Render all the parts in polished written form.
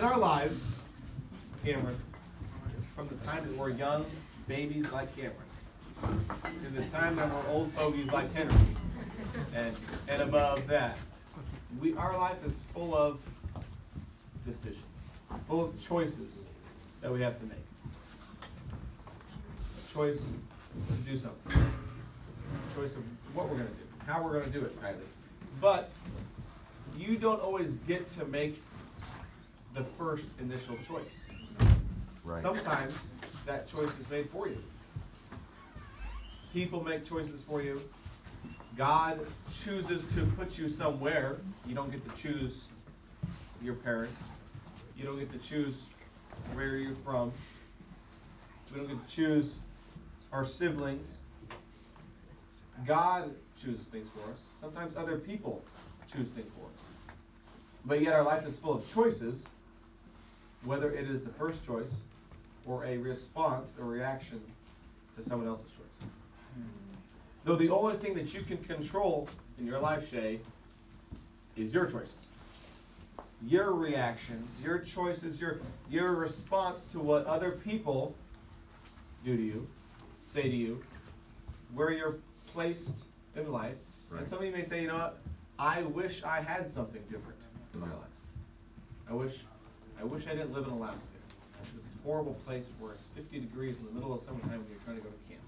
our lives, Cameron, from the time that we're young babies like Cameron, to the time that we're old fogies like Henry, and above that, our life is full of decisions, full of choices that we have to make. A choice to do something. A choice of what we're going to do, how we're going to do it, Kylie. But you don't always get to make the first initial choice. Right. Sometimes that choice is made for you. People make choices for you. God chooses to put you somewhere. You don't get to choose your parents. You don't get to choose where you're from. We don't get to choose our siblings. God chooses things for us. Sometimes other people choose things for us. But yet our life is full of choices, whether it is the first choice or a response or reaction to someone else's choice. Though the only thing that you can control in your life, Shay, is your choices. Your reactions, your choices, your response to what other people do to you, say to you, where you're placed in life. Right. And some of you may say, you know what, I wish I had something different in my life. I wish I didn't live in Alaska. This horrible place where it's 50 degrees in the middle of summertime when you're trying to go to camp.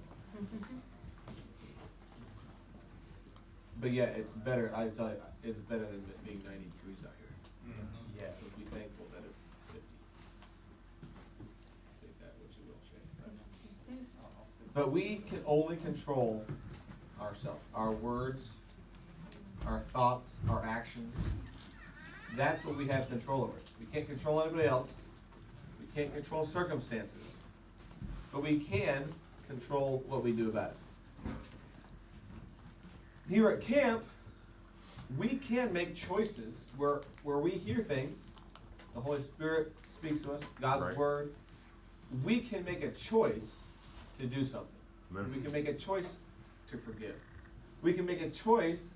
But yeah, it's better, I tell you, it's better than being 90 degrees out here. Mm-hmm. Yeah. So be thankful that it's 50. Take that what you will, Shay. Right? But we can only control ourselves, our words, our thoughts, our actions. That's what we have control over. We can't control anybody else. We can't control circumstances. But we can control what we do about it. Here at camp, we can make choices where we hear things. The Holy Spirit speaks to us, God's Word. We can make a choice to do something. Amen. We can make a choice to forgive. We can make a choice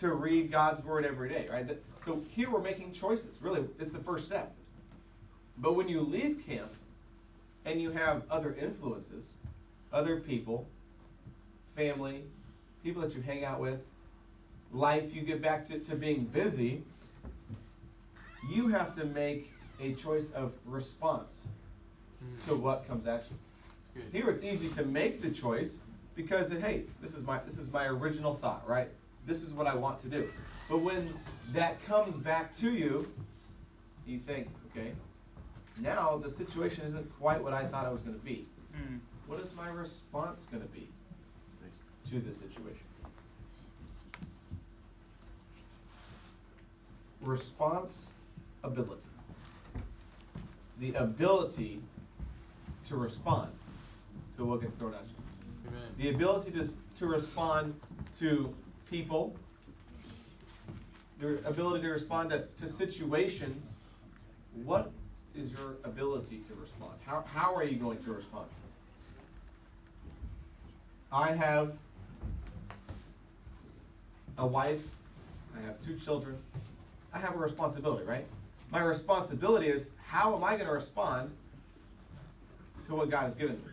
to read God's Word every day, right? So here we're making choices. Really, it's the first step. But when you leave camp and you have other influences, other people, family, people that you hang out with, life, you get back to being busy, you have to make a choice of response to what comes at you. Here it's easy to make the choice because, hey, this is my original thought, right? This is what I want to do. But when that comes back to you, you think, okay, now the situation isn't quite what I thought it was going to be. What is my response going to be to the situation? Responsibility. The ability to respond to what gets thrown at you. Amen. The ability to respond to people. The ability to respond to situations. What is your ability to respond? How are you going to respond? I have a wife. I have 2 children. I have a responsibility, right? My responsibility is, how am I going to respond to what God has given me?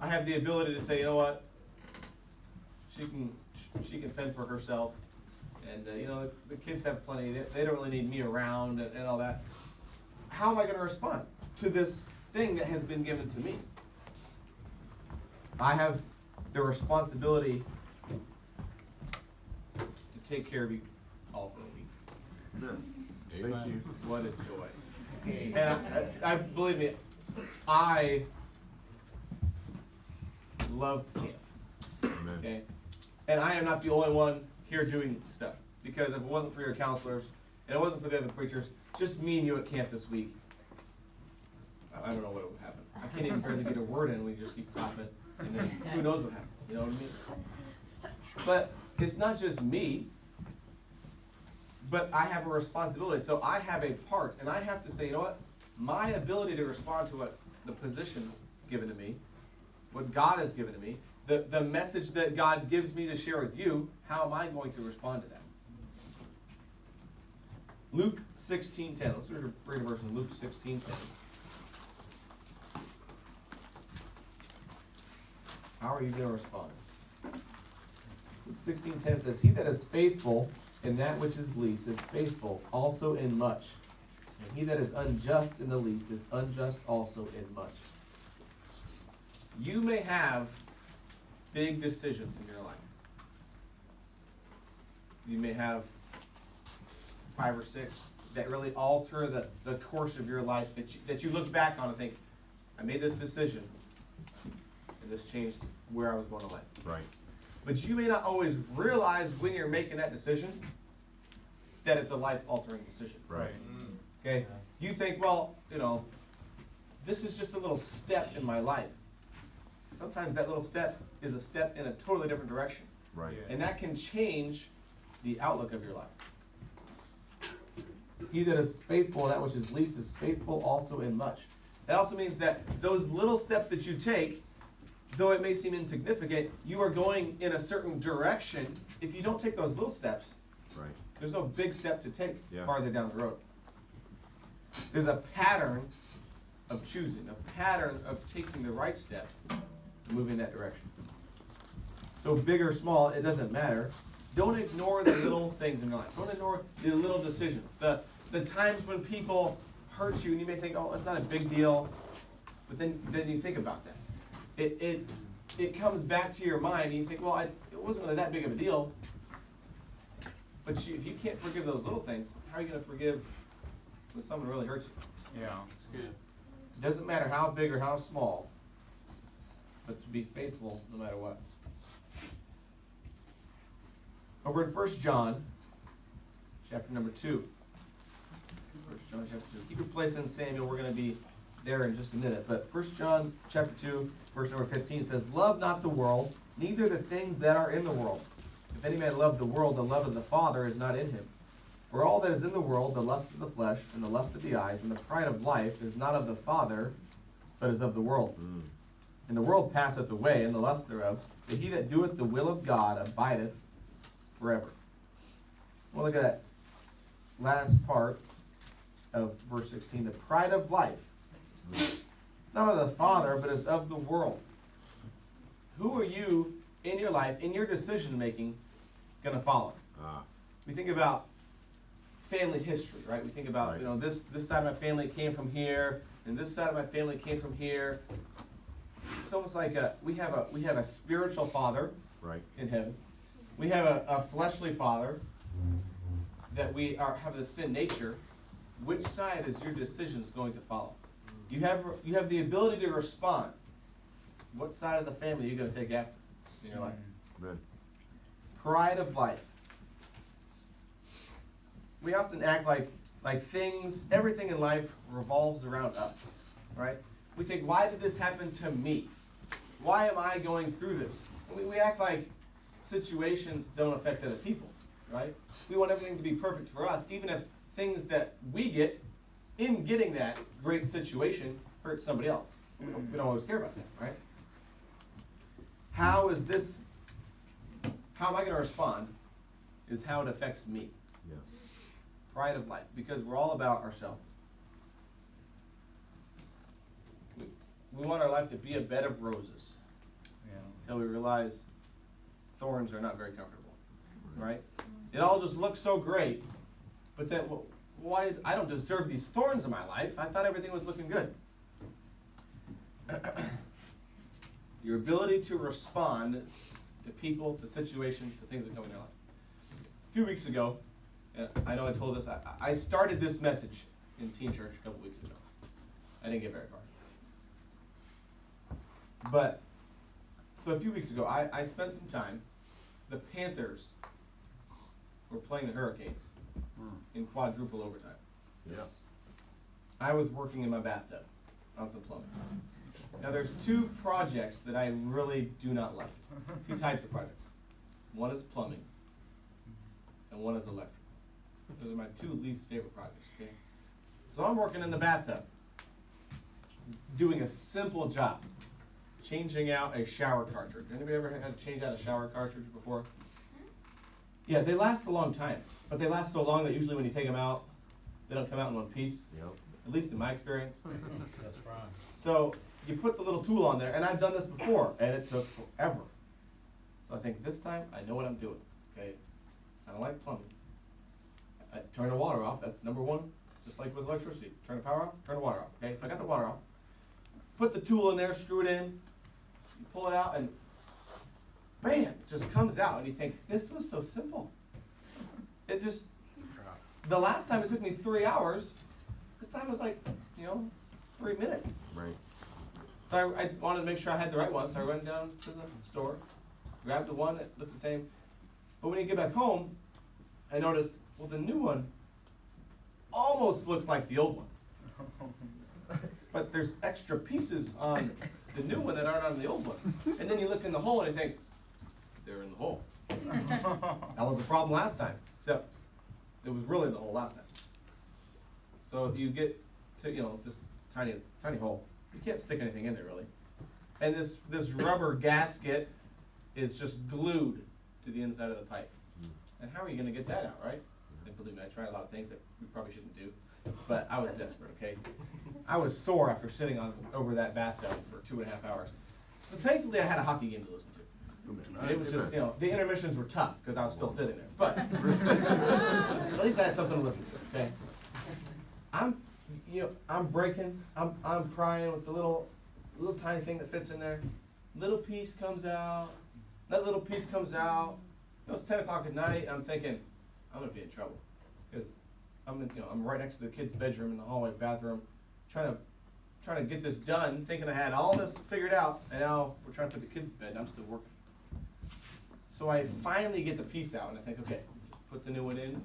I have the ability to say, you know what, she can fend for herself, and the kids have plenty. They don't really need me around and all that. How am I going to respond to this thing that has been given to me? I have the responsibility to take care of you all for a week. Thank you. What a joy. And I believe me, I love camp. Amen. Okay? And I am not the only one here doing stuff. Because if it wasn't for your counselors, and it wasn't for the other preachers, just me and you at camp this week, I don't know what would happen. I can't even barely get a word in when you just keep talking, and then who knows what happens, you know what I mean? But it's not just me, but I have a responsibility. So I have a part, and I have to say, you know what? My ability to respond to what the position given to me, what God has given to me, the message that God gives me to share with you, how am I going to respond to that? Luke 16:10. Let's read a verse in Luke 16:10. How are you going to respond? Luke 16:10 says, "He that is faithful in that which is least is faithful also in much. And he that is unjust in the least is unjust also in much." You may have big decisions in your life. You may have 5 or 6 that really alter the course of your life, that you look back on and think, I made this decision, and this changed where I was going in life. Right. But you may not always realize when you're making that decision that it's a life-altering decision. Right. Okay? You think, well, this is just a little step in my life. Sometimes that little step is a step in a totally different direction. Right. And that can change the outlook of your life. He that is faithful in that which is least is faithful also in much. That also means that those little steps that you take, though it may seem insignificant, you are going in a certain direction. If you don't take those little steps, Right. there's no big step to take Yeah. farther down the road. There's a pattern of choosing, a pattern of taking the right step, moving that direction. So big or small, it doesn't matter. Don't ignore the little things in your life. Don't ignore the little decisions. The times when people hurt you and you may think, oh, it's not a big deal. But then you think about that. It comes back to your mind and you think, well, it wasn't really that big of a deal. But if you can't forgive those little things, how are you going to forgive when someone really hurts you? Yeah, it's good. It doesn't matter how big or how small, but to be faithful no matter what. Over in 1 John, chapter number 2. 1 John chapter 2. Keep your place in Samuel. We're going to be there in just a minute. But 1 John chapter 2, verse number 15 says, "Love not the world, neither the things that are in the world. If any man love the world, the love of the Father is not in him. For all that is in the world, the lust of the flesh, and the lust of the eyes, and the pride of life, is not of the Father, but is of the world. And the world passeth away, and the lust thereof, but he that doeth the will of God abideth forever." Well, look at that last part of verse 16. The pride of life. It's not of the Father, but is of the world. Who are you in your life, in your decision making, going to follow? We think about family history, right? We think about, Right. This side of my family came from here, and this side of my family came from here. It's almost like we have a spiritual father Right. in heaven. We have a fleshly father that have the sin nature. Which side is your decisions going to follow? You have the ability to respond. What side of the family are you going to take after in your life? Good. Pride of life. We often act like everything in life revolves around us, right? We think, why did this happen to me? Why am I going through this? We act like situations don't affect other people, right? We want everything to be perfect for us, even if things that we get in getting that great situation hurt somebody else. We don't always care about that, right? How am I going to respond is how it affects me. Yeah. Pride of life, because we're all about ourselves. We want our life to be a bed of roses until we realize thorns are not very comfortable, right? It all just looks so great, but then, why? I don't deserve these thorns in my life. I thought everything was looking good. Your ability to respond to people, to situations, to things that come in your life. A few weeks ago, I know I told this, I started this message in teen church a couple weeks ago. I didn't get very far. But, so a few weeks ago, I spent some time, the Panthers were playing the Hurricanes in quadruple overtime. Yes. I was working in my bathtub on some plumbing. Now there's 2 projects that I really do not like. 2 types of projects. One is plumbing, and one is electrical. Those are my 2 least favorite projects, okay? So I'm working in the bathtub, doing a simple job, changing out a shower cartridge. Anybody ever had to change out a shower cartridge before? Yeah, they last a long time, but they last so long that usually when you take them out, They don't come out in one piece. Yep. At least in my experience. That's right. So you put the little tool on there, and I've done this before, and it took forever. So I think this time I know what I'm doing. Okay, I don't like plumbing. I turn the water off. That's number one. Just like with electricity, turn the power off, turn the water off. Okay, so I got the water off. Put the tool in there, screw it in, you pull it out, and bam, it just comes out. And you think, this was so simple. It just, the last time it took me 3 hours, this time it was like, 3 minutes. Right. So I wanted to make sure I had the right one, so I went down to the store, grabbed the one that looks the same. But when you get back home, I noticed, well, the new one almost looks like the old one. But there's extra pieces on the new one that aren't on the old one. And then you look in the hole and you think, they're in the hole. That was the problem last time, except it was really in the hole last time. So you get to, this tiny hole. You can't stick anything in there really. And this rubber gasket is just glued to the inside of the pipe. And how are you going to get that out, right? And believe me, I tried a lot of things that we probably shouldn't do, but I was desperate, okay? I was sore after sitting over that bathtub for 2.5 hours. But thankfully I had a hockey game to listen to. It was just, the intermissions were tough because I was still sitting there. But at least I had something to listen to, okay? I'm breaking, I'm prying with the little tiny thing that fits in there. Little piece comes out, that little piece comes out. It was 10 o'clock at night, and I'm thinking, I'm gonna be in trouble. Because I'm right next to the kid's bedroom in the hallway bathroom, trying to get this done, thinking I had all this figured out, and now we're trying to put the kids to bed, and I'm still working. So I finally get the piece out, and I think, okay, put the new one in,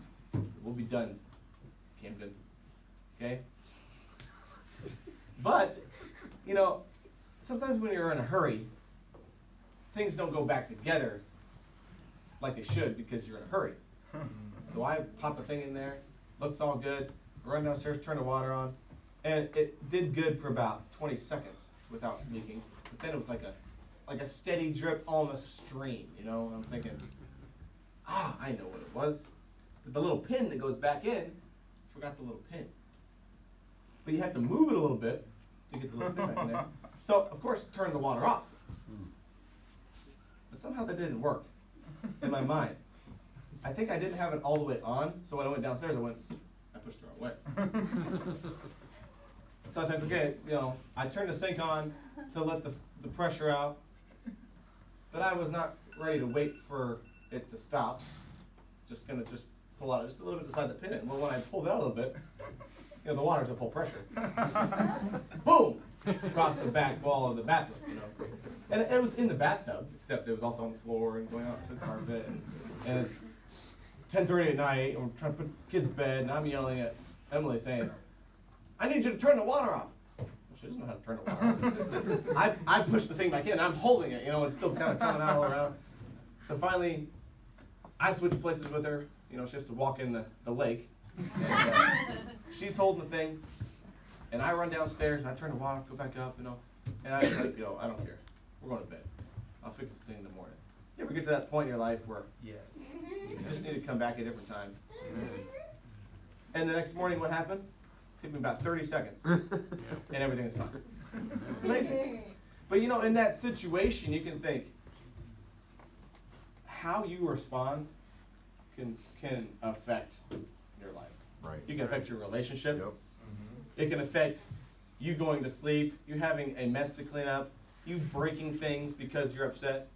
we'll be done, Camden. Okay? But, sometimes when you're in a hurry, things don't go back together like they should because you're in a hurry. So I pop the thing in there, looks all good, run downstairs, turn the water on, and it did good for about 20 seconds without leaking. But then it was like a steady drip on a stream, I'm thinking, I know what it was. The little pin that goes back in, forgot the little pin. But you have to move it a little bit to get the little pin back in there. So, of course, turn the water off. But somehow that didn't work in my mind. I think I didn't have it all the way on, so when I went downstairs, I pushed the wrong way. So I think, okay, I turned the sink on to let the pressure out, but I was not ready to wait for it to stop. Just gonna pull out just a little bit beside the pin. Well, when I pulled it out a little bit, the water's at full pressure. Boom! Across the back wall of the bathroom, And it was in the bathtub, except it was also on the floor and going out to the carpet. And it's 10:30 at night, and we're trying to put kids to bed, and I'm yelling at Emily saying, I need you to turn the water off. Well, she doesn't know how to turn the water off. I push the thing back in, and I'm holding it, it's still kind of coming out all around. So finally, I switched places with her. She has to walk in the lake. And, she's holding the thing, and I run downstairs, and I turn the water off, go back up, and I was like, I don't care. We're going to bed. I'll fix this thing in the morning. You ever get to that point in your life where you just need to come back at a different time? And the next morning, what happened? It took me about 30 seconds, and everything is fine. It's amazing. But in that situation, you can think, how you respond can affect your life. Right. You can affect your relationship. Yep. It can affect you going to sleep, you having a mess to clean up, you breaking things because you're upset.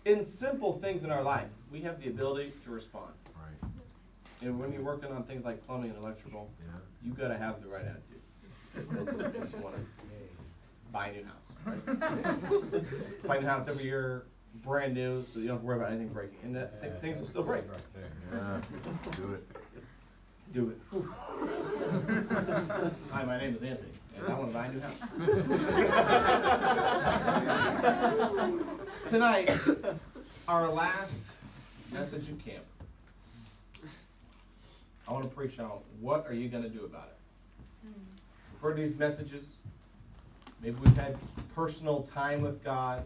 In simple things in our life, we have the ability to respond. Right. And when you're working on things like plumbing and electrical, you got to have the right attitude. That just makes you want to buy a new house, right? Buy a new house every year, brand new, so you don't have to worry about anything breaking. And things will still break. Yeah. Do it. Do it. Hi, my name is Anthony, and I want to buy a new house. Tonight, our last message in camp, I want to preach on what are you going to do about it. We've heard these messages. Maybe we've had personal time with God.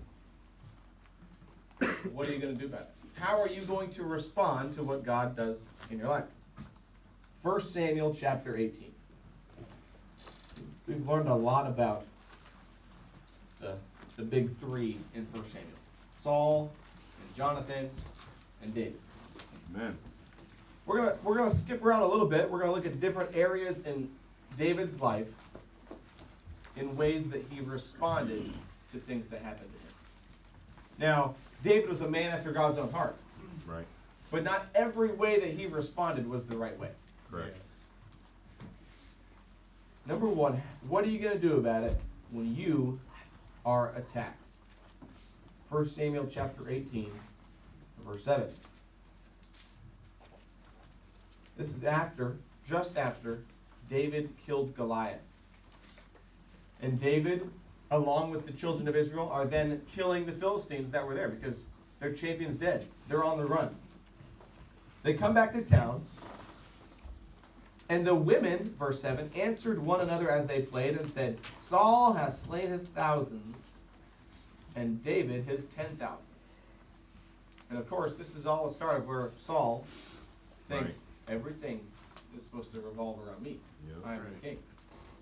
What are you going to do about it? How are you going to respond to what God does in your life? 1 Samuel chapter 18. We've learned a lot about the big three in 1 Samuel. Saul, and Jonathan, and David. Amen. We're gonna skip around a little bit. We're gonna look at different areas in David's life in ways that he responded to things that happened to him. Now, David was a man after God's own heart. Right. But not every way that he responded was the right way. Correct. Number one, what are you going to do about it when you are attacked? 1 Samuel chapter 18, verse 7. This is just after David killed Goliath. And David, along with the children of Israel, are then killing the Philistines that were there because their champion's dead. They're on the run. They come back to town, and the women, verse 7, answered one another as they played and said, Saul has slain his thousands, and David his 10,000s. And of course, this is all the start of where Saul thinks everything is supposed to revolve around me. Yep. I am the king.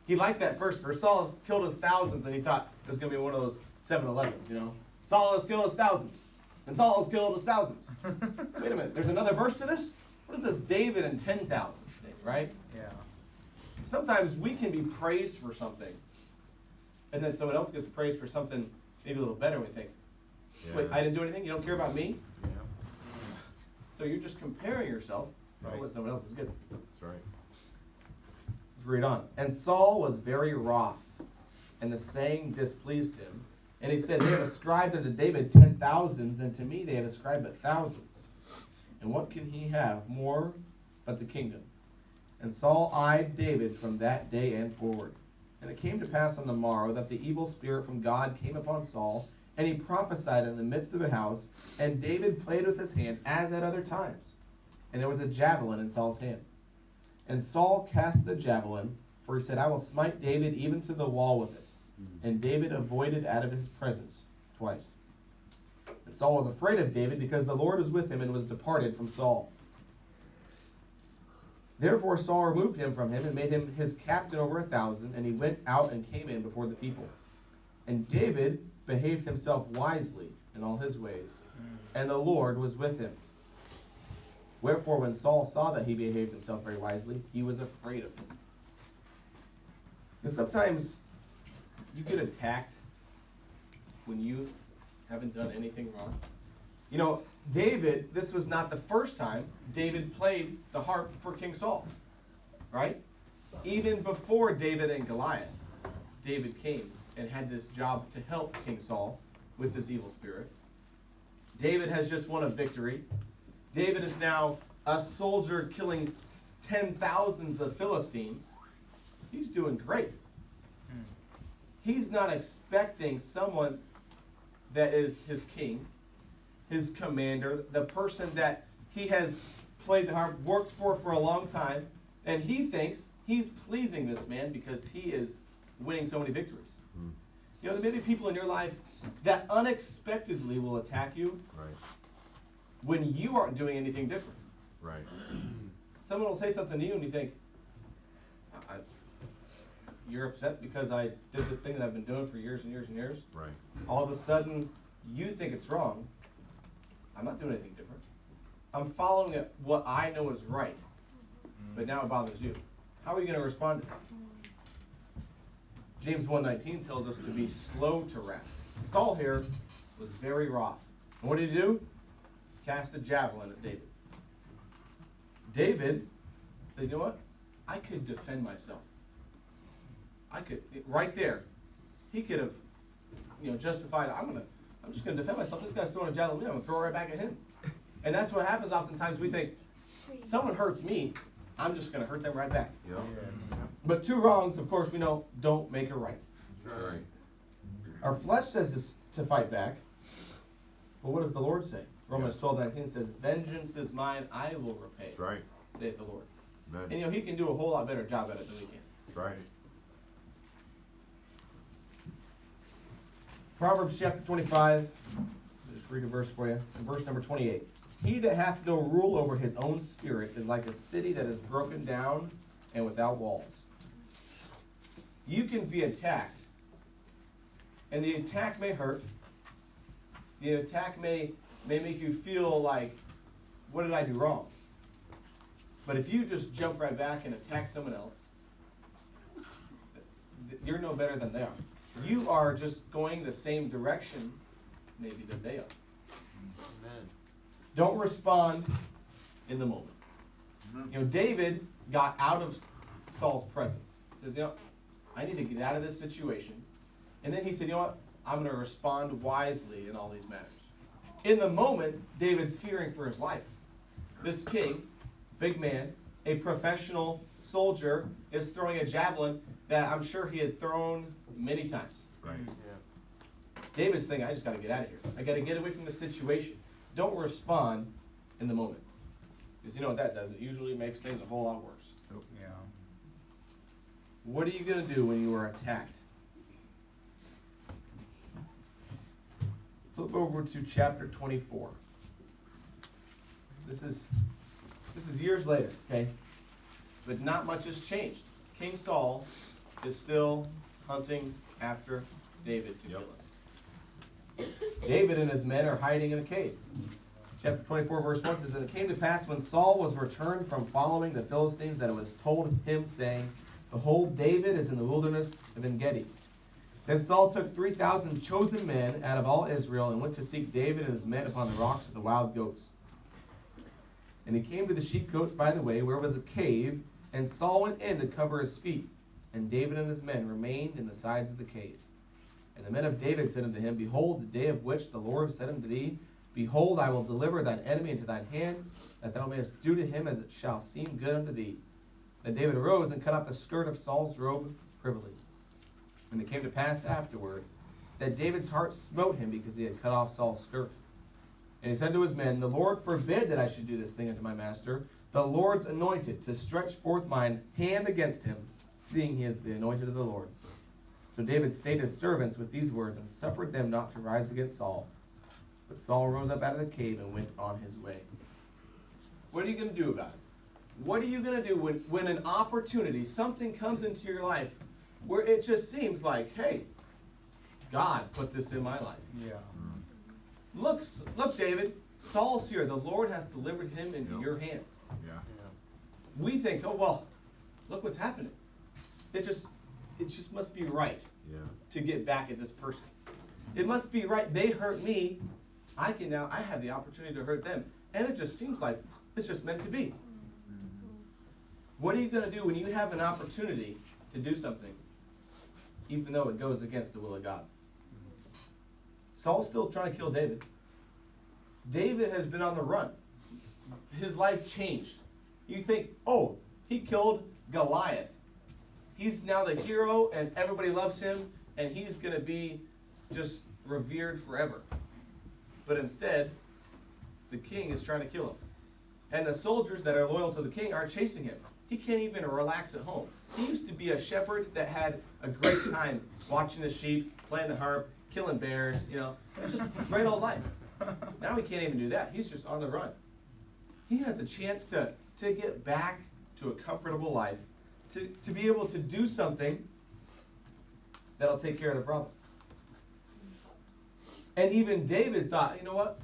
He liked that first verse. Saul has killed his thousands, and he thought it was going to be one of those 7-Elevens, you know. Saul has killed his thousands, and Saul has killed his thousands. Wait a minute, there's another verse to this? What is this David and 10,000s thing, right? Yeah. Sometimes we can be praised for something, and then someone else gets praised for something maybe a little better, and we think, wait, I didn't do anything? You don't care about me? Yeah. So you're just comparing yourself to what someone else is good. That's right. Let's read on. And Saul was very wroth, and the saying displeased him. And he said, They have ascribed unto David 10,000s, and to me they have ascribed but thousands. And what can he have more but the kingdom? And Saul eyed David from that day and forward. And it came to pass on the morrow that the evil spirit from God came upon Saul, and he prophesied in the midst of the house, and David played with his hand as at other times. And there was a javelin in Saul's hand. And Saul cast the javelin, for he said, I will smite David even to the wall with it. And David avoided out of his presence twice. And Saul was afraid of David, because the Lord was with him and was departed from Saul. Therefore Saul removed him from him and made him his captain over 1,000, and he went out and came in before the people. And David behaved himself wisely in all his ways, and the Lord was with him. Wherefore when Saul saw that he behaved himself very wisely, he was afraid of him. And sometimes you get attacked when you haven't done anything wrong. You know, David, this was not the first time David played the harp for King Saul, right? Even before David and Goliath, David came and had this job to help King Saul with his evil spirit. David has just won a victory. David is now a soldier killing 10,000s of Philistines. He's doing great. He's not expecting someone that is his king, his commander, the person that he has played the harp, worked for a long time, and he thinks he's pleasing this man because he is winning so many victories. You know, there may be people in your life that unexpectedly will attack you when you aren't doing anything different. Right. Someone will say something to you and you think, you're upset because I did this thing that I've been doing for years and years and years. Right. All of a sudden, you think it's wrong. I'm not doing anything different. I'm following what I know is right, but now it bothers you. How are you going to respond to that? James 1:19 tells us to be slow to wrath. Saul here was very wroth. And what did he do? Cast a javelin at David. David said, you know what? I could defend myself. I could, right there, he could have, justified, I'm just going to defend myself. This guy's throwing a javelin at me. I'm going to throw it right back at him. And that's what happens oftentimes. We think, someone hurts me, I'm just going to hurt them right back. Yep. But two wrongs, of course, we know, don't make a right. Right. Our flesh says this to fight back. But what does the Lord say? Romans 12:19 says, vengeance is mine, I will repay. That's right. Saith the Lord. Amen. And he can do a whole lot better job at it than we can. That's right. Proverbs chapter 25. I'll just read a verse for you. In verse number 28. He that hath no rule over his own spirit is like a city that is broken down and without walls. You can be attacked, and the attack may hurt. The attack may make you feel like, what did I do wrong? But if you just jump right back and attack someone else, you're no better than they are. You are just going the same direction, maybe, that they are. Amen. Don't respond in the moment. You know, David got out of Saul's presence. He says, you know, I need to get out of this situation. And then he said, you know what? I'm going to respond wisely in all these matters. In the moment, David's fearing for his life. This king, big man, a professional soldier, is throwing a javelin that I'm sure he had thrown many times. Right. Yeah. David's thinking, I just got to get out of here. I got to get away from the situation. Don't respond in the moment. Because you know what that does? It usually makes things a whole lot worse. Yeah. What are you going to do when you are attacked? Flip over to chapter 24. This is years later, okay? But not much has changed. King Saul is still hunting after David to kill him. David and his men are hiding in a cave. Chapter 24, verse 1 says, And it came to pass when Saul was returned from following the Philistines that it was told him, saying, Behold, David is in the wilderness of En-gedi. Then Saul took 3,000 chosen men out of all Israel and went to seek David and his men upon the rocks of the wild goats. And he came to the sheepcotes by the way, where was a cave, and Saul went in to cover his feet. And David and his men remained in the sides of the cave. And the men of David said unto him, Behold, the day of which the Lord said unto thee, Behold, I will deliver thine enemy into thine hand, that thou mayest do to him as it shall seem good unto thee. Then David arose and cut off the skirt of Saul's robe privily. And it came to pass afterward that David's heart smote him because he had cut off Saul's skirt. And he said to his men, The Lord forbid that I should do this thing unto my master, the Lord's anointed, to stretch forth mine hand against him, seeing he is the anointed of the Lord. So David stayed his servants with these words, and suffered them not to rise against Saul. But Saul rose up out of the cave and went on his way. What are you going to do about it? What are you going to do when an opportunity, something comes into your life where it just seems like, hey, God put this in my life. Yeah. Look, David, Saul's here. The Lord has delivered him into your hands. Yeah. Yeah. We think, oh, well, look what's happening. It just must be right Yeah. to get back at this person. It must be right. They hurt me. I have the opportunity to hurt them. And it just seems like it's just meant to be. What are you going to do when you have an opportunity to do something, even though it goes against the will of God? Saul's still trying to kill David. David has been on the run. His life changed. You think, oh, he killed Goliath. He's now the hero and everybody loves him and he's going to be just revered forever. But instead, the king is trying to kill him. And the soldiers that are loyal to the king are chasing him. He can't even relax at home. He used to be a shepherd that had a great time watching the sheep, playing the harp, killing bears, you know. It's just a great old life. Now he can't even do that. He's just on the run. He has a chance to get back to a comfortable life, to be able to do something that'll take care of the problem. And even David thought, you know what?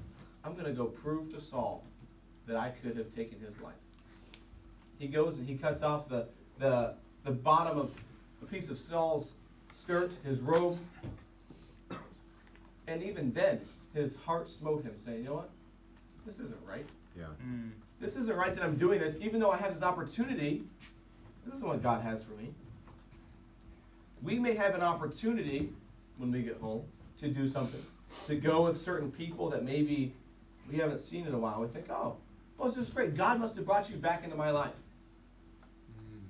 I'm going to go prove to Saul that I could have taken his life. He goes and he cuts off the bottom of a piece of Saul's skirt, his robe. And even then, his heart smote him, saying, you know what? This isn't right. Yeah. This isn't right that I'm doing this, even though I have this opportunity. This isn't what God has for me. We may have an opportunity when we get home to do something, to go with certain people that maybe we haven't seen in a while. We think, oh, well, this is great. God must have brought you back into my life.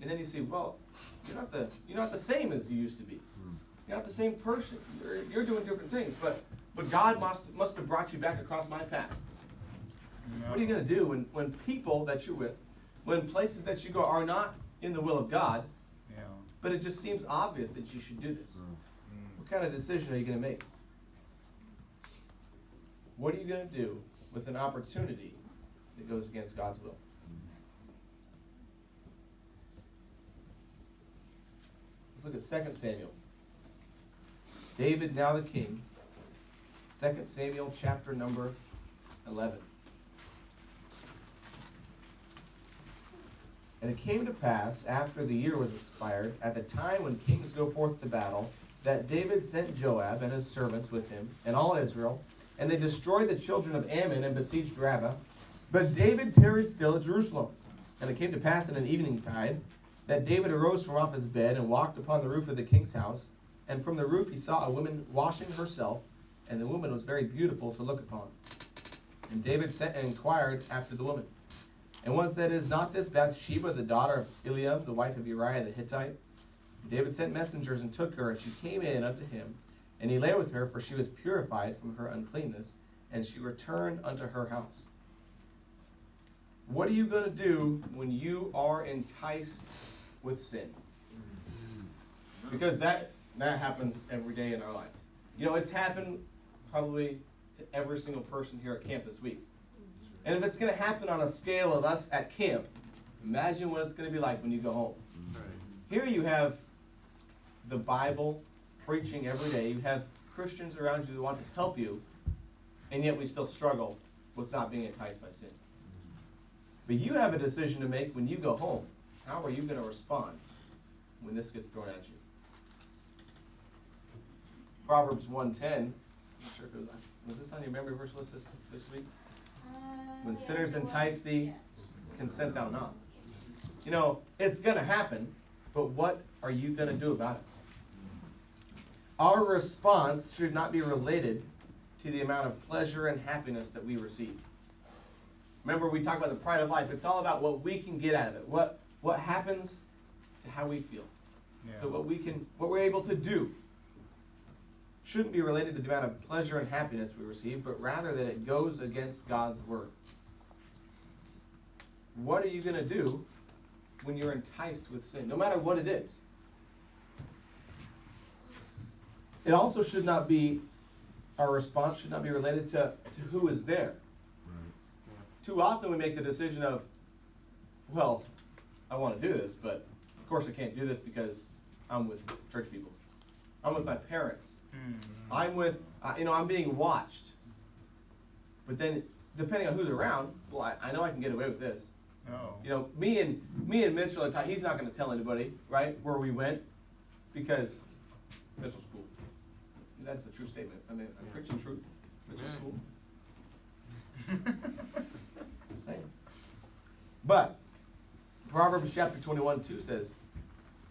And then you see, well, you're not the same as you used to be. You're not the same person. You're doing different things. But God must have brought you back across my path. Yeah. What are you going to do when people that you're with, when places that you go are not in the will of God, Yeah. but it just seems obvious that you should do this? What kind of decision are you going to make? What are you going to do with an opportunity that goes against God's will. Let's look at 2 Samuel. David, now the king. 2 Samuel chapter number 11. And it came to pass, after the year was expired, at the time when kings go forth to battle, that David sent Joab and his servants with him, and all Israel, and they destroyed the children of Ammon and besieged Rabbah. But David tarried still at Jerusalem. And it came to pass in an evening tide, that David arose from off his bed, and walked upon the roof of the king's house. And from the roof he saw a woman washing herself, and the woman was very beautiful to look upon. And David sent and inquired after the woman. And one said, Is not this Bathsheba, the daughter of Eliab, the wife of Uriah the Hittite? And David sent messengers and took her, and she came in unto him. And he lay with her, for she was purified from her uncleanness, and she returned unto her house. What are you going to do when you are enticed with sin? Because that happens every day in our lives. You know, it's happened probably to every single person here at camp this week. And if it's going to happen on a scale of us at camp, imagine what it's going to be like when you go home. Right. Here you have the Bible preaching every day. You have Christians around you who want to help you, and yet we still struggle with not being enticed by sin. But you have a decision to make when you go home. How are you going to respond when this gets thrown at you? Proverbs 1:10. I'm not sure if it was this on your memory verse list this week? When sinners entice thee, consent thou not. You know, it's going to happen, but what are you going to do about it? Our response should not be related to the amount of pleasure and happiness that we receive. Remember, we talked about the pride of life. It's all about what we can get out of it. What happens to how we feel. Yeah. So what we're able to do shouldn't be related to the amount of pleasure and happiness we receive, but rather that it goes against God's word. What are you going to do when you're enticed with sin, no matter what it is? It also should not be, our response should not be related to who is there. Right. Too often we make the decision of, well, I want to do this, but of course I can't do this because I'm with church people. I'm with my parents. I'm with, I'm being watched. But then, depending on who's around, well, I know I can get away with this. Oh. You know, me and Mitchell, he's not going to tell anybody, right, where we went, because Mitchell's cool. That's a true statement. I mean, I'm preaching truth. Mitchell's cool. Just saying. But Proverbs chapter 21:2 says,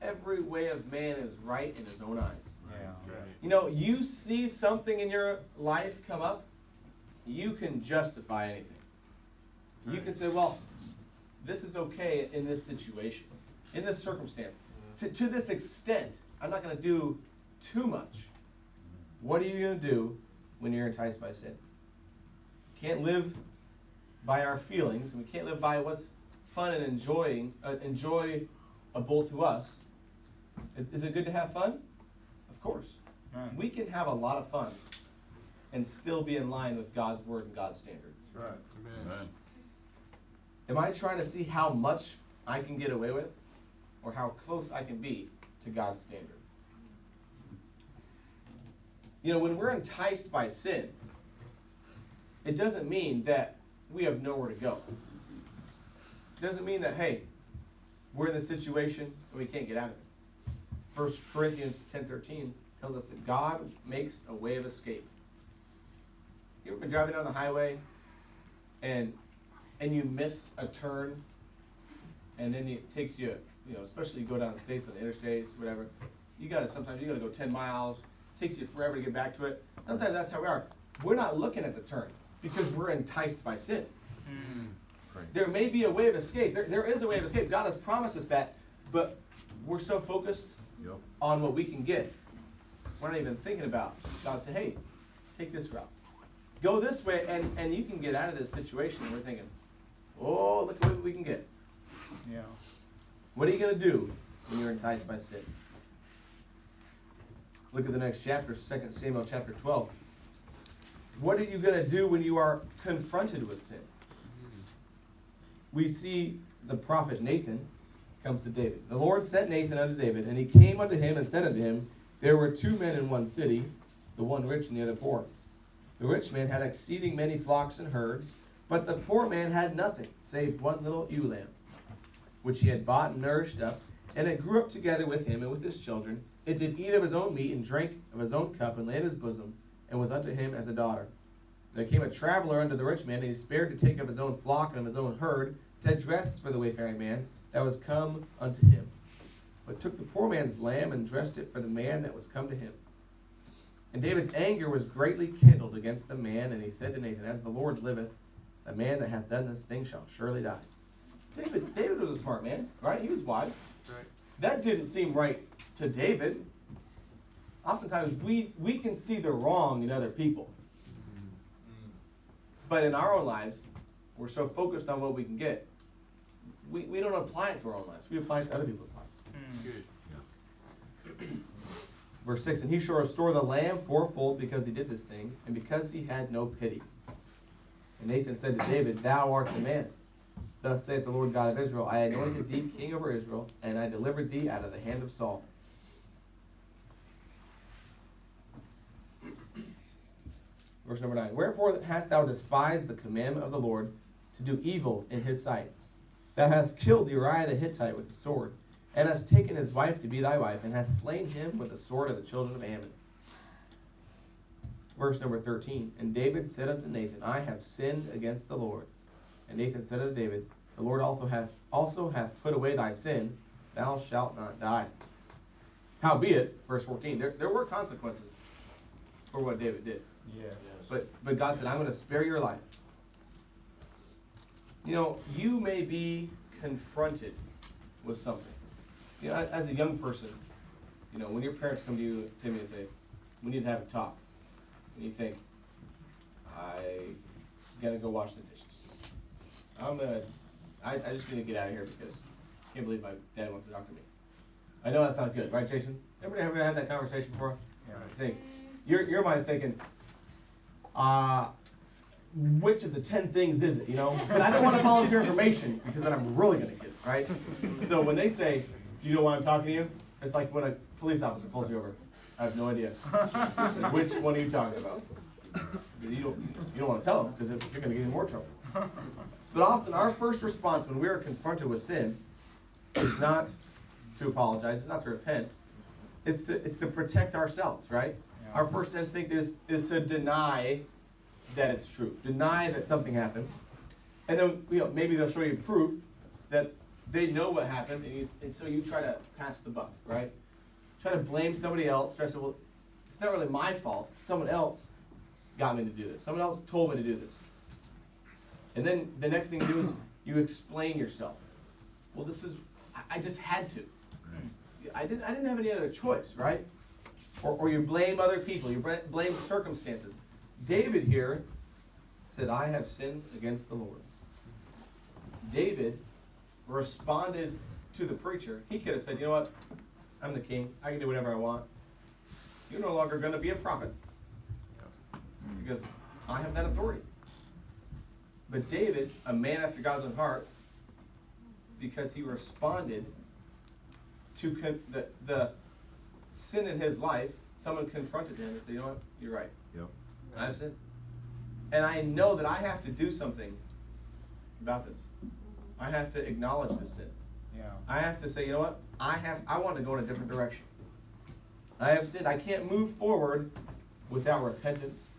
every way of man is right in his own eyes. Yeah. Right. You know, you see something in your life come up, you can justify anything. You can say, well, this is okay in this situation, in this circumstance. To this extent, I'm not going to do too much. What are you going to do when you're enticed by sin? We can't live by our feelings, and we can't live by what's fun and enjoyable to us. Is it good to have fun? Of course. We can have a lot of fun and still be in line with God's word and God's standard. That's right. Amen. Am I trying to see how much I can get away with, or how close I can be to God's standard? You know, when we're enticed by sin, it doesn't mean that we have nowhere to go. It doesn't mean that, hey, we're in this situation and we can't get out of it. 1 Corinthians 10:13 tells us that God makes a way of escape. You ever been driving down the highway and you miss a turn, and then it takes you, especially you go down the states on the interstates, whatever, sometimes you gotta go 10 miles, takes you forever to get back to it. Sometimes that's how we are. We're not looking at the turn because we're enticed by sin. Right. There may be a way of escape. There is a way of escape. God has promised us that, but we're so focused on what we can get. We're not even thinking about God said, hey, take this route. Go this way, and you can get out of this situation. And we're thinking, oh, look at what we can get. Yeah. What are you going to do when you're enticed by sin? Look at the next chapter, 2 Samuel chapter 12. What are you going to do when you are confronted with sin? we see the prophet Nathan comes to David. The Lord sent Nathan unto David, and he came unto him and said unto him, There were 2 men in one city, the one rich and the other poor. The rich man had exceeding many flocks and herds, but the poor man had nothing, save one little ewe lamb, which he had bought and nourished up, and it grew up together with him and with his children. It did eat of his own meat, and drank of his own cup, and lay in his bosom, and was unto him as a daughter. There came a traveler unto the rich man, and he spared to take of his own flock and of his own herd, to dress for the wayfaring man that was come unto him. But took the poor man's lamb, and dressed it for the man that was come to him. And David's anger was greatly kindled against the man, and he said to Nathan, As the Lord liveth, the man that hath done this thing shall surely die. David was a smart man, right? He was wise. Right. That didn't seem right to David. Oftentimes we can see the wrong in other people. But in our own lives, we're so focused on what we can get, we don't apply it to our own lives. We apply it to other people's lives. Good. Verse 6, And he shall restore the lamb fourfold because he did this thing, and because he had no pity. And Nathan said to David, Thou art the man. Thus saith the Lord God of Israel, I anointed thee king over Israel, and I delivered thee out of the hand of Saul. Verse number 9, Wherefore hast thou despised the commandment of the Lord, to do evil in his sight? Thou hast killed Uriah the Hittite with the sword, and hast taken his wife to be thy wife, and hast slain him with the sword of the children of Ammon. Verse number 13, And David said unto Nathan, I have sinned against the Lord. And Nathan said unto David, The Lord also hath put away thy sin, thou shalt not die. Howbeit, verse 14, there were consequences for what David did. Yes. But God said, I'm going to spare your life. You know, you may be confronted with something. You know, as a young person, you know, when your parents come to me and say, we need to have a talk, and you think, I gotta go wash the dishes. I just need to get out of here because I can't believe my dad wants to talk to me. I know that's not good, right, Jason? Everybody ever had that conversation before? Yeah. I think your mind's thinking, which of the 10 things is it, you know? But I don't want to volunteer information because then I'm really going to get it, right? So when they say, do you know why I'm talking to you? It's like when a police officer pulls you over. I have no idea. Which one are you talking about? You don't want to tell them because you're going to get in more trouble. But often our first response when we are confronted with sin is not to apologize, it's not to repent. It's to protect ourselves, right? Yeah. Our first instinct is to deny that it's true. Deny that something happened. And then maybe they'll show you proof that they know what happened, and so you try to pass the buck, right? Try to blame somebody else. Try to say, well, it's not really my fault. Someone else got me to do this. Someone else told me to do this. And then the next thing you do is you explain yourself. Well, I just had to. I didn't have any other choice, right? Or you blame other people. You blame circumstances. David here said, I have sinned against the Lord. David responded to the preacher. He could have said, you know what? I'm the king. I can do whatever I want. You're no longer going to be a prophet because I have that authority. But David, a man after God's own heart, because he responded to the sin in his life, someone confronted him and said, you know what? You're right. Yep. I've sinned. And I know that I have to do something about this. I have to acknowledge this sin. Yeah. I have to say, you know what? I want to go in a different direction. I have sinned. I can't move forward without repentance.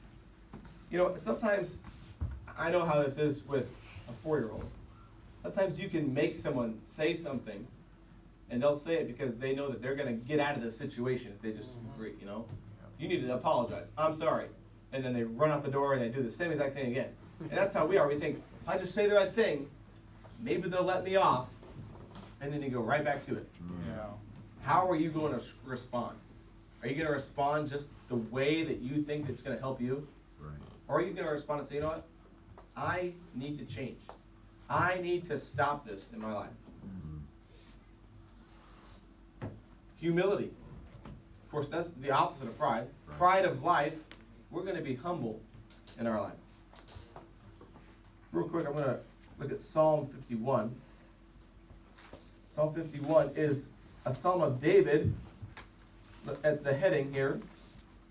You know, sometimes I know how this is with a 4-year-old. Sometimes you can make someone say something, and they'll say it because they know that they're going to get out of this situation if they just agree, you know? You need to apologize. I'm sorry. And then they run out the door and they do the same exact thing again. And that's how we are. We think, if I just say the right thing, maybe they'll let me off. And then you go right back to it. Yeah. How are you going to respond? Are you going to respond just the way that you think it's going to help you? Right. Or are you going to respond and say, you know what? I need to change. I need to stop this in my life. Humility. Of course, that's the opposite of pride. Right. Pride of life, we're going to be humble in our life. Real quick, I'm going to look at Psalm 51. Psalm 51 is a Psalm of David. Look at the heading here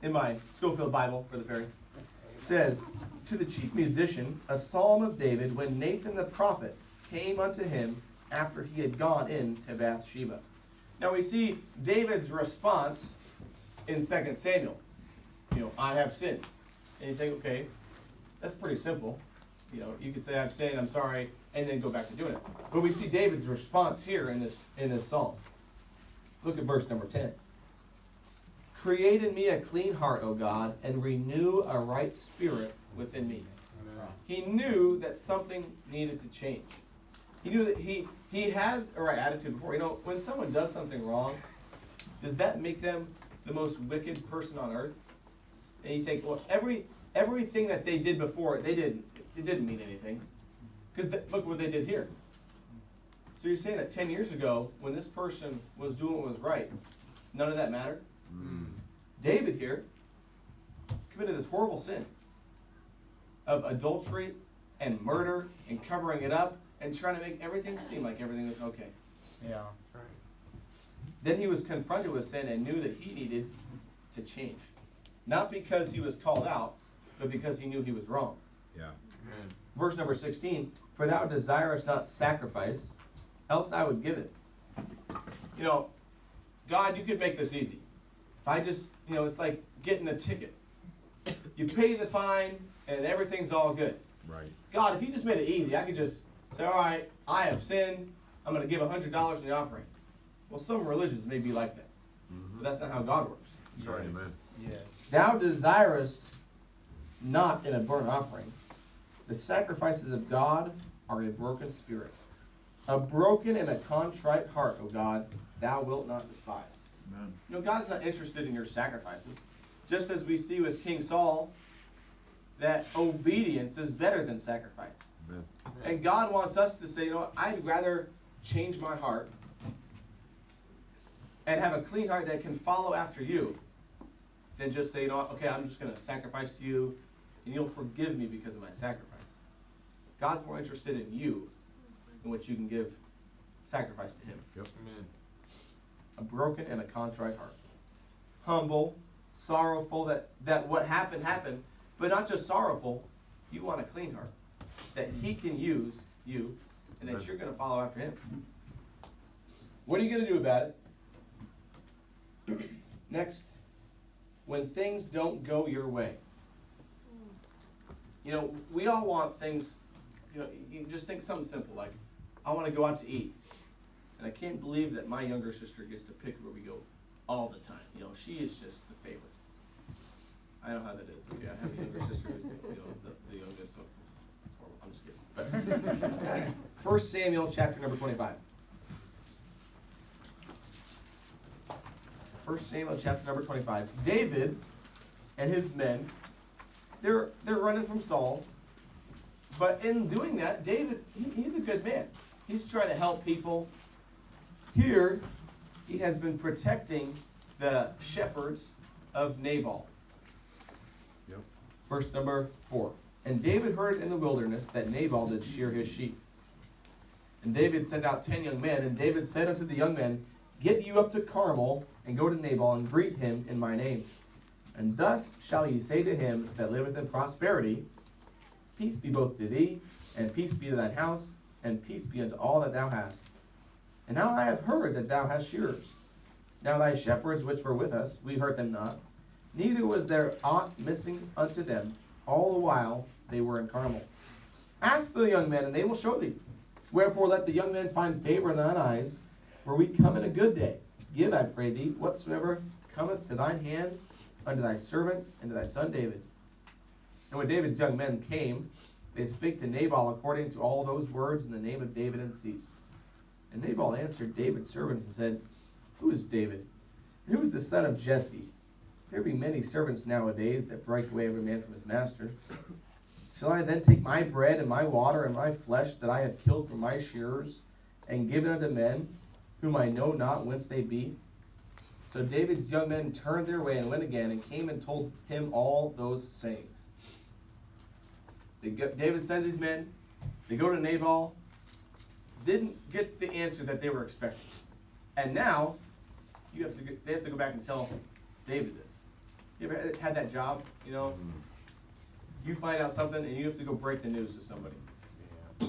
in my Schofield Bible for the Perry. It says, to the chief musician, a Psalm of David, when Nathan the prophet came unto him after he had gone in to Bathsheba. Now we see David's response in 2 Samuel. I have sinned. And you think, okay, that's pretty simple. You could say, I've sinned, I'm sorry, and then go back to doing it. But we see David's response here in this psalm. Look at verse number 10. Create in me a clean heart, O God, and renew a right spirit within me. Amen. He knew that something needed to change. He knew that he had a right attitude before. When someone does something wrong, does that make them the most wicked person on earth? And you think, well, everything that they did before, it didn't mean anything. Because look what they did here. So you're saying that 10 years ago, when this person was doing what was right, none of that mattered? David here committed this horrible sin of adultery and murder and covering it up and trying to make everything seem like everything was okay. Yeah. Right. Then he was confronted with sin and knew that he needed to change. Not because he was called out, but because he knew he was wrong. Yeah. Amen. Verse number 16, for thou desirest not sacrifice, else I would give it. God, you could make this easy. If I just, it's like getting a ticket. You pay the fine and everything's all good. Right. God, if you just made it easy, I could just say, all right, I have sinned. I'm going to give $100 in the offering. Well, some religions may be like that. But that's not how God works. That's right, amen. Yes. Thou desirest not in a burnt offering. The sacrifices of God are a broken spirit. A broken and a contrite heart, O God, thou wilt not despise. Amen. God's not interested in your sacrifices. Just as we see with King Saul, that obedience is better than sacrifice. Amen. And God wants us to say, I'd rather change my heart and have a clean heart that can follow after you than just say, okay, I'm just going to sacrifice to you and you'll forgive me because of my sacrifice. God's more interested in you than what you can give sacrifice to him. Yep. Amen. A broken and a contrite heart. Humble, sorrowful, that what happened, but not just sorrowful. You want a clean heart. That he can use you and that you're going to follow after him. What are you going to do about it? Next, when things don't go your way. We all want things, you just think something simple like, I want to go out to eat. And I can't believe that my younger sister gets to pick where we go all the time. She is just the favorite. I know how that is. Okay, I have a younger sister who's the youngest, so it's horrible. I'm just kidding. 1 Samuel chapter number 25. 1 Samuel chapter number 25. David and his men, they're running from Saul. But in doing that, David, he's a good man. He's trying to help people. Here, he has been protecting the shepherds of Nabal. Yep. Verse number 4. And David heard in the wilderness that Nabal did shear his sheep. And David sent out 10 young men, and David said unto the young men, Get you up to Carmel, and go to Nabal, and greet him in my name. And thus shall ye say to him that liveth in prosperity, Peace be both to thee, and peace be to thine house, and peace be unto all that thou hast. And now I have heard that thou hast shearers. Now thy shepherds which were with us, we hurt them not, neither was there aught missing unto them all the while they were in Carmel. Ask the young men, and they will show thee. Wherefore let the young men find favor in thine eyes, for we come in a good day. Give, I pray thee, whatsoever cometh to thine hand unto thy servants and to thy son David. And when David's young men came, they spake to Nabal according to all those words in the name of David, and ceased. And Nabal answered David's servants and said, Who is David? And who is the son of Jesse? There be many servants nowadays that break away every man from his master. Shall I then take my bread and my water and my flesh that I have killed from my shearers, and give it unto men whom I know not whence they be? So David's young men turned their way and went again, and came and told him all those sayings. David sends these men. They go to Nabal, didn't get the answer that they were expecting. And now, they have to go back and tell David this. You ever had that job, you know? You find out something and you have to go break the news to somebody. Yeah.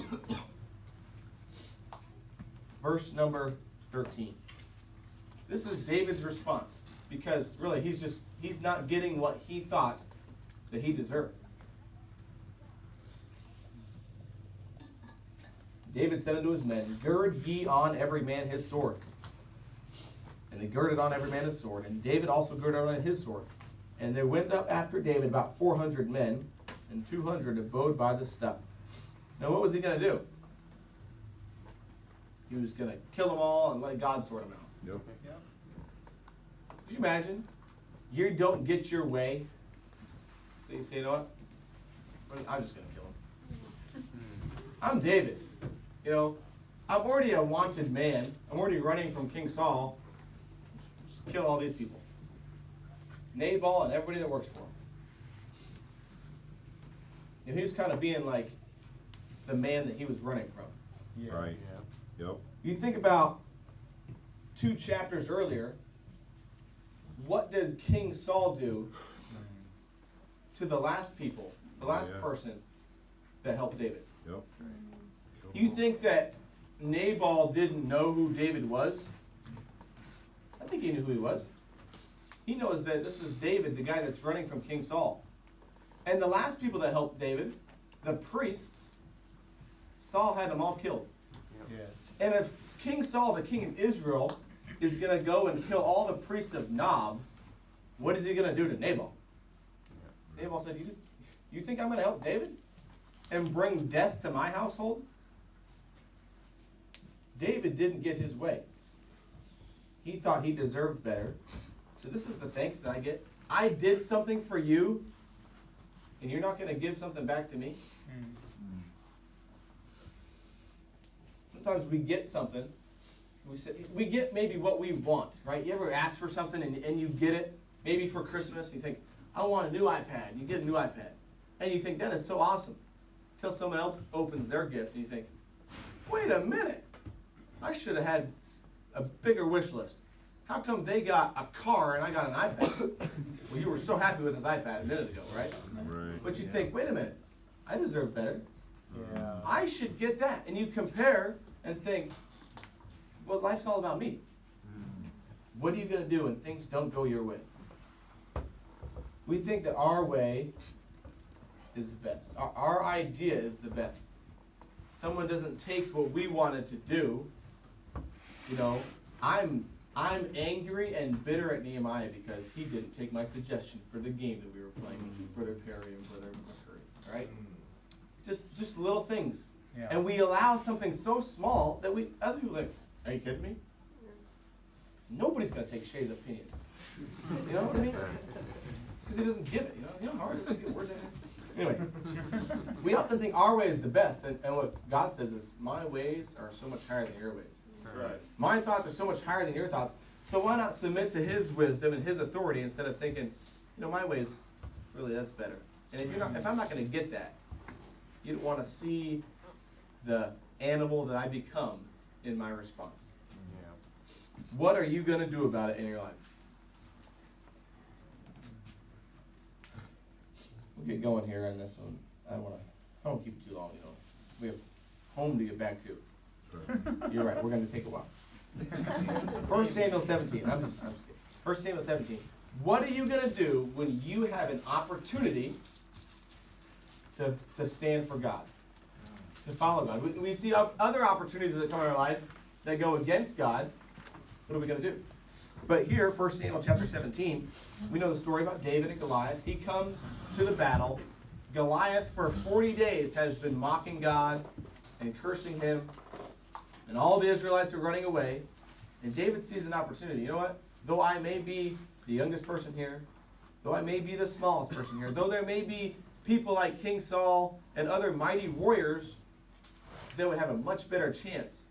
Verse number 13. This is David's response, because really he's not getting what he thought that he deserved. David said unto his men, Gird ye on every man his sword. And they girded on every man his sword, and David also girded on his sword. And there went up after David about 400 men, and 200 abode by the stuff. Now what was he going to do? He was going to kill them all and let God sort them out. Yep. Yep. Could you imagine? You don't get your way. So you say, you know what? I'm just going to kill him. I'm David. You know, I'm already a wanted man. I'm already running from King Saul. Just kill all these people. Nabal and everybody that works for him. And he was kind of being like the man that he was running from. Yeah. Right. Yeah. Yep. You think about 2 chapters earlier, what did King Saul do to the last people, the last person that helped David? Yep. You think that Nabal didn't know who David was? I think he knew who he was. He knows that this is David, the guy that's running from King Saul. And the last people that helped David, the priests, Saul had them all killed. Yeah. And if King Saul, the king of Israel, is going to go and kill all the priests of Nob, what is he going to do to Nabal? Nabal said, you think I'm going to help David and bring death to my household? David didn't get his way. He thought he deserved better. So this is the thanks that I get. I did something for you, and you're not going to give something back to me? Sometimes we get something, we get maybe what we want, right? You ever ask for something and you get it, maybe for Christmas, you think, I want a new iPad. You get a new iPad. And you think, that is so awesome. Until someone else opens their gift and you think, wait a minute. I should have had a bigger wish list. How come they got a car and I got an iPad? Well, you were so happy with this iPad a minute ago, right? Right. But you think, wait a minute. I deserve better. Yeah. I should get that. And you compare and think, well, life's all about me. What are you going to do when things don't go your way? We think that our way is best. Our idea is the best. Someone doesn't take what we wanted to do. You know, I'm angry and bitter at Nehemiah because he didn't take my suggestion for the game that we were playing with Brother Perry and Brother McCurry. Right? Just little things. Yeah. And we allow something so small that other people are like, are you kidding me? Nobody's going to take Shay's opinion. You know what I mean? Because he doesn't give it. You know how hard it is to get words out. Anyway, we often think our way is the best. And what God says is, my ways are so much higher than your ways. That's right. My thoughts are so much higher than your thoughts. So why not submit to his wisdom and his authority instead of thinking, my ways, really, that's better. And if I'm not going to get that, you don't want to see the animal that I become in my response. Yeah. What are you going to do about it in your life? We'll get going here on this one. I don't keep it too long, We have home to get back to. Right. You're right, we're going to take a while. 1 Samuel 17. I'm just kidding. 1 Samuel 17. What are you going to do when you have an opportunity to stand for God? To follow God? We see other opportunities that come in our life that go against God. What are we going to do? But here, 1 Samuel chapter 17, we know the story about David and Goliath. He comes to the battle. Goliath, for 40 days, has been mocking God and cursing him. And all the Israelites are running away. And David sees an opportunity. You know what? Though I may be the youngest person here, though I may be the smallest person here, though there may be people like King Saul and other mighty warriors that would have a much better chance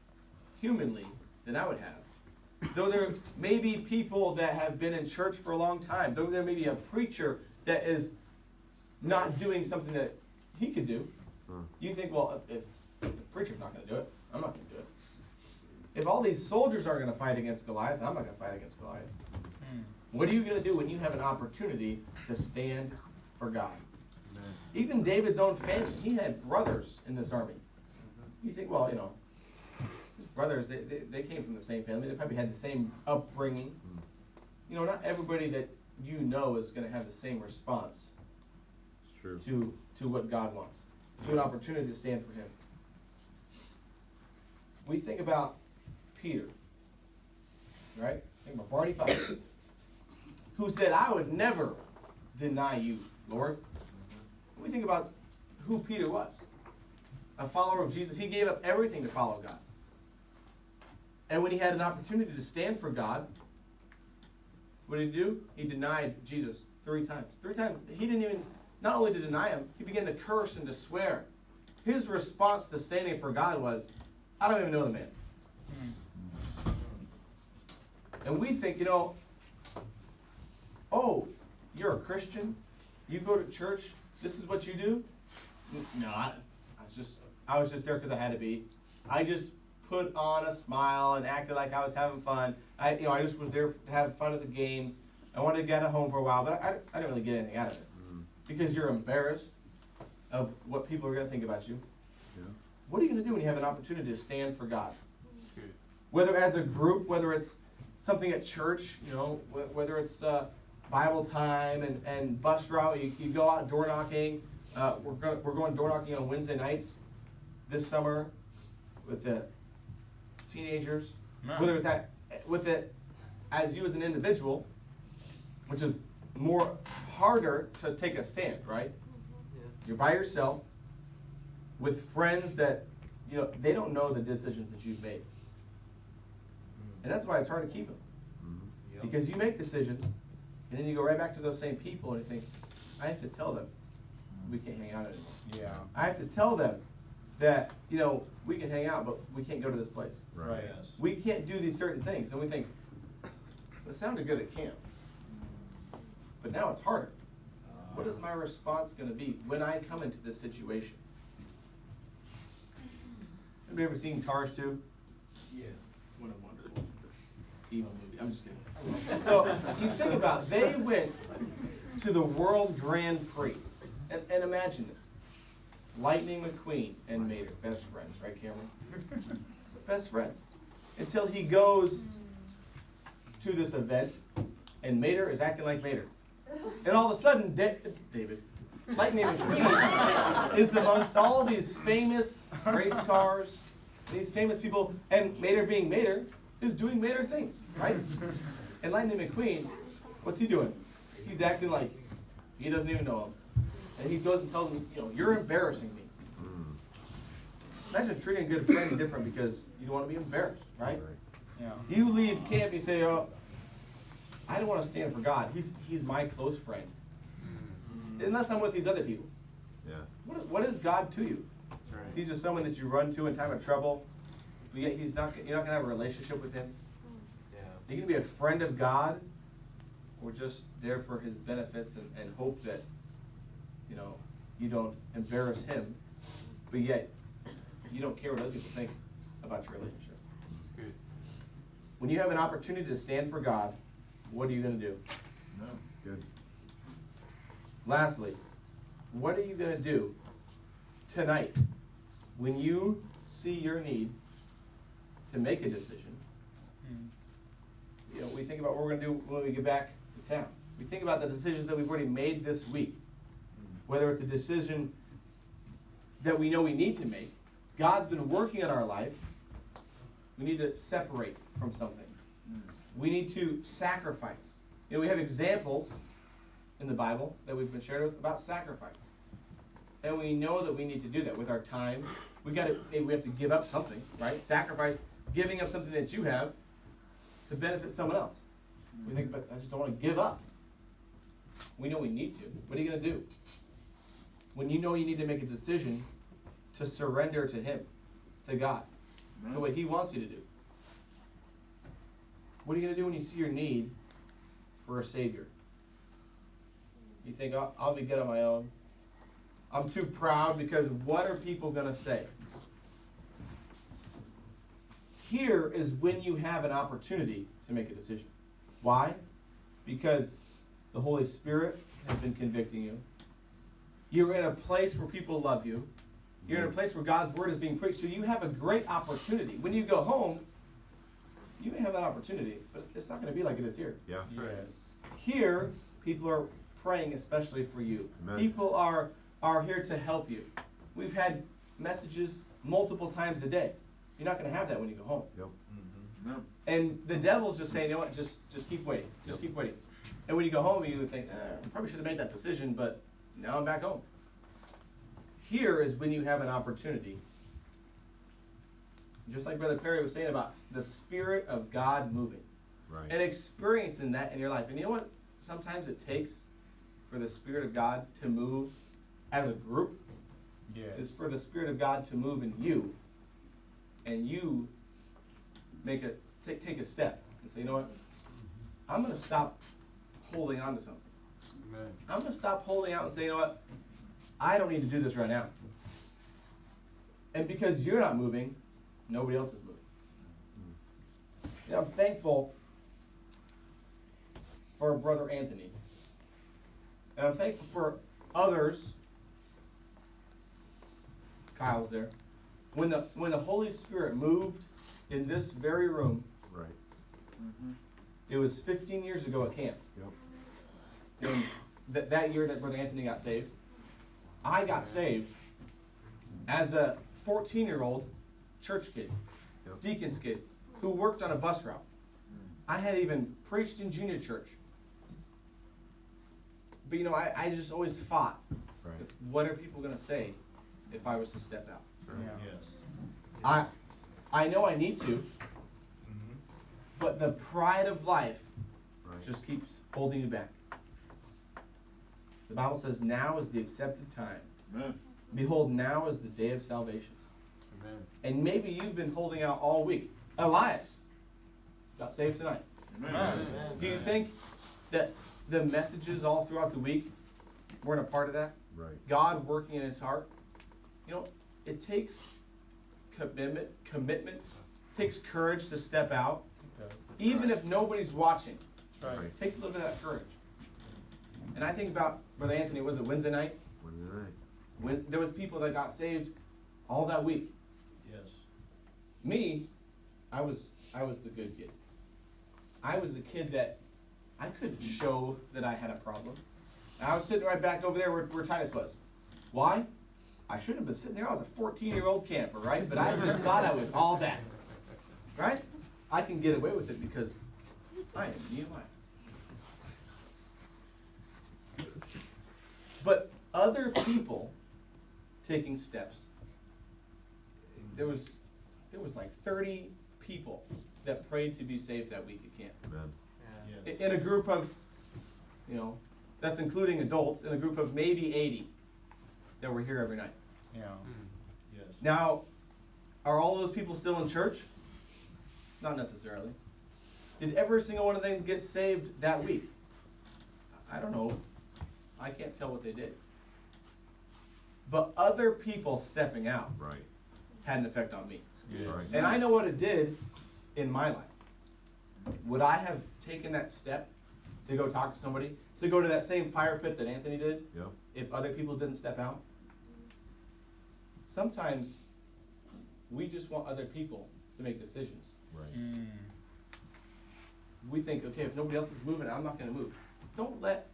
humanly than I would have. Though there may be people that have been in church for a long time, though there may be a preacher that is not doing something that he could do, you think, well, The preacher's not going to do it. I'm not going to do it. If all these soldiers are going to fight against Goliath, I'm not going to fight against Goliath. What are you going to do when you have an opportunity to stand for God? Amen. Even David's own family, he had brothers in this army. You think, well, his brothers, they came from the same family. They probably had the same upbringing. Not everybody that you know is going to have the same response It's true. to what God wants, to an opportunity to stand for Him. We think about Peter, right? Think about Barney Fife, who said, "I would never deny you, Lord." We think about who Peter was, a follower of Jesus. He gave up everything to follow God. And when he had an opportunity to stand for God, what did he do? He denied Jesus 3 times. 3 times. He didn't even, not only to deny him, he began to curse and to swear. His response to standing for God was, "I don't even know the man." And we think, oh, you're a Christian? You go to church? This is what you do? No, I was just there because I had to be. I just put on a smile and acted like I was having fun. I just was there to have fun at the games. I wanted to get at home for a while, but I didn't really get anything out of it. Because you're embarrassed of what people are going to think about you. Yeah. What are you going to do when you have an opportunity to stand for God? Whether as a group, whether it's something at church, whether it's Bible time and bus route, you go out door knocking. We're going door knocking on Wednesday nights this summer with the teenagers. Man. Whether it's as you as an individual, which is harder to take a stand, right? You're by yourself with friends that they don't know the decisions that you've made, and that's why it's hard to keep them. Because you make decisions, and then you go right back to those same people, and you think, I have to tell them we can't hang out anymore. Yeah. I have to tell them that, we can hang out, but we can't go to this place. Right. We can't do these certain things. And we think, it sounded good at camp. But now it's harder. What is my response going to be when I come into this situation? Have you ever seen Cars 2? Yes. What a wonderful. Evil movie. I'm just kidding. So you think about it. They went to the World Grand Prix. And imagine this. Lightning McQueen and Mater, best friends, right, Cameron? Best friends. Until he goes to this event, and Mater is acting like Mater. And all of a sudden, David, Lightning McQueen is amongst all these famous race cars, these famous people, and Mater being Mater is doing Mater things, right? And Lightning McQueen, what's he doing? He's acting like he doesn't even know him. And he goes and tells him, you're embarrassing me. Imagine treating a good friend different because you don't want to be embarrassed, right? Yeah. You leave camp, you say, I don't want to stand for God. He's my close friend. Unless I'm with these other people. Yeah. What is God to you? Right. Is he just someone that you run to in time of trouble? But yet you're not going to have a relationship with him? Yeah. Are you going to be a friend of God? Or just there for his benefits and hope that, you don't embarrass him, but yet you don't care what other people think about your relationship? Good. When you have an opportunity to stand for God, what are you going to do? No. Good. Lastly, what are you going to do tonight when you see your need to make a decision? We think about what we're going to do when we get back to town. We think about the decisions that we've already made this week. Whether it's a decision that we know we need to make, God's been working in our life. We need to separate from something. We need to sacrifice. We have examples in the Bible that we've been shared with about sacrifice. And we know that we need to do that with our time. Maybe we have to give up something, right? Sacrifice, giving up something that you have to benefit someone else. We think, but I just don't want to give up. We know we need to. What are you going to do? When you know you need to make a decision to surrender to him, to God, to what he wants you to do. What are you going to do when you see your need for a Savior? You think, I'll be good on my own. I'm too proud because what are people going to say? Here is when you have an opportunity to make a decision. Why? Because the Holy Spirit has been convicting you. You're in a place where people love you. You're in a place where God's word is being preached. So you have a great opportunity. When you go home, you may have that opportunity, but it's not going to be like it is here. Yeah. Yes. Here, people are praying especially for you. Amen. People are here to help you. We've had messages multiple times a day. You're not going to have that when you go home. Yep. Mm-hmm. Yep. And the devil's just saying, you know what, just keep waiting. Just Yep. keep waiting. And when you go home, you would think, I probably should have made that decision, but now I'm back home. Here is when you have an opportunity. Just like Brother Perry was saying about the Spirit of God moving. Right. And experiencing that in your life. And you know what? Sometimes it takes for the Spirit of God to move as a group. Yes. Is for the Spirit of God to move in you. And you take a step and say, you know what? I'm going to stop holding on to something. Amen. I'm going to stop holding out and say, you know what? I don't need to do this right now. And because you're not moving, nobody else is moving. You know, I'm thankful for Brother Anthony. And I'm thankful for others. Kyle was there. When the Holy Spirit moved in this very room, Right. Mm-hmm. it was 15 years ago at camp. Yep. And that year that Brother Anthony got saved, I got saved as a 14-year-old church kid, Yep. deacon's kid, who worked on a bus route. I had even preached in junior church. But you know, I just always fought. Right. What are people going to say if I was to step out? Yeah. Yes. I know I need to, Mm-hmm. but the pride of life Right. just keeps holding you back. The Bible says, now is the accepted time. Amen. Behold, now is the day of salvation. Amen. And maybe you've been holding out all week. Elias got saved tonight. Amen. Do you think that the messages all throughout the week weren't a part of that? Right. God working in his heart? You know, it takes commitment, takes courage to step out, It does. even if nobody's watching. That's right. It takes a little bit of that courage. And I think about Brother Anthony, was it Wednesday night? Wednesday night. When there was people that got saved all that week. Yes. Me, I was the good kid. I was the kid that I couldn't show that I had a problem. And I was sitting right back over there where Titus was. Why? I shouldn't have been sitting there. I was a 14-year-old camper, right? But I just thought I was all that. Right? I can get away with it because I am Nehemiah. But other people taking steps. There was like 30 people that prayed to be saved that week at camp. Amen. Yes. In a group of, you know, that's including adults, in a group of maybe 80 that were here every night. Yeah. Yes. Now, are all those people still in church? Not necessarily. Did every single one of them get saved that week? I don't know. I can't tell what they did. But other people stepping out Right. had an effect on me. Yes. Right. And I know what it did in my life. Would I have taken that step to go talk to somebody, to go to that same fire pit that Anthony did, Yep. if other people didn't step out? Sometimes we just want other people to make decisions. Right. Mm. We think, okay, if nobody else is moving, I'm not going to move. Don't let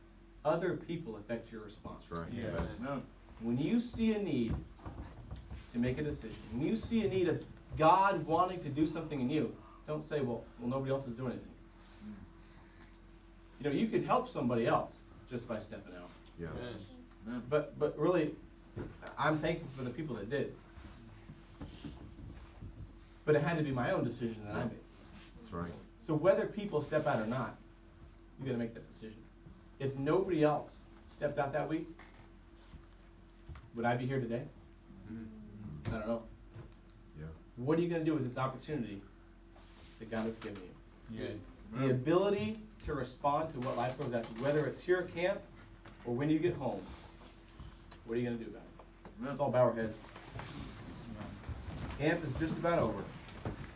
other people affect your response. That's right. Yeah. No. When you see a need to make a decision, when you see a need of God wanting to do something in you, don't say, well, nobody else is doing anything. You know, you could help somebody else just by stepping out. Yeah. Yes. Amen. But really, I'm thankful for the people that did. But it had to be my own decision that I made. That's right. So whether people step out or not, you got to make that decision. If nobody else stepped out that week, would I be here today? Mm-hmm. I don't know. Yeah. What are you going to do with this opportunity that God has given you? Yeah. The ability to respond to what life throws at you, whether it's here at camp or when you get home. What are you going to do about it? Let's all bow our heads. Camp is just about over.